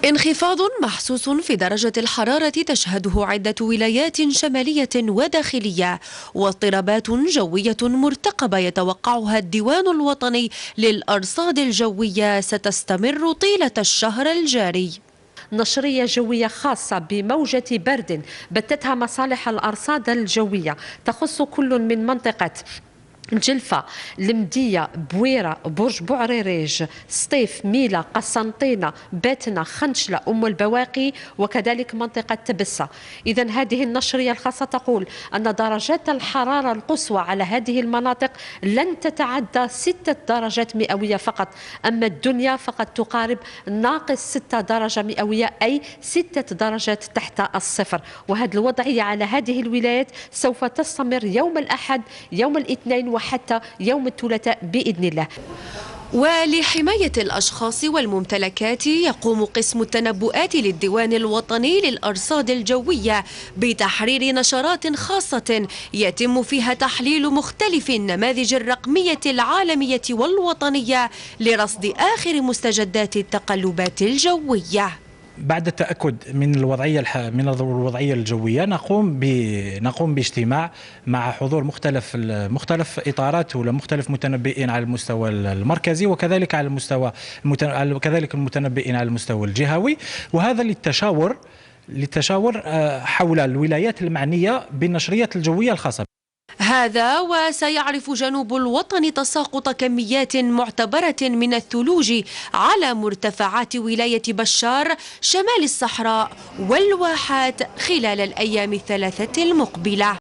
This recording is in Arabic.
انخفاض محسوس في درجة الحرارة تشهده عدة ولايات شمالية وداخلية، واضطرابات جوية مرتقبة يتوقعها الديوان الوطني للأرصاد الجوية ستستمر طيلة الشهر الجاري. نشرية جوية خاصة بموجة برد بتتها مصالح الأرصاد الجوية تخص كل من منطقة جلفة، المدية، بويرة، برج بوعريريج، سطيف، ميلا، قسنطينة، باتنا، خنشلة، أم البواقي، وكذلك منطقة تبسة. إذن هذه النشرية الخاصة تقول أن درجات الحرارة القصوى على هذه المناطق لن تتعدى 6 درجات مئوية فقط، أما الدنيا فقد تقارب ناقص 6 درجة مئوية، أي 6 درجات تحت الصفر. وهذه الوضعية على هذه الولايات سوف تستمر يوم الأحد، يوم الاثنين، وحتى يوم الثلاثاء بإذن الله. ولحماية الأشخاص والممتلكات يقوم قسم التنبؤات للديوان الوطني للأرصاد الجوية بتحرير نشرات خاصة يتم فيها تحليل مختلف النماذج الرقمية العالمية والوطنية لرصد آخر مستجدات التقلبات الجوية. بعد التأكد من الوضعية الجوية نقوم باجتماع مع حضور مختلف إطارات ومختلف متنبئين على المستوى المركزي، وكذلك كذلك المتنبئين على المستوى الجهوي، وهذا للتشاور حول الولايات المعنية بالنشريات الجوية الخاصة. هذا وسيعرف جنوب الوطن تساقط كميات معتبرة من الثلوج على مرتفعات ولاية بشار شمال الصحراء والواحات خلال الأيام الثلاثة المقبلة.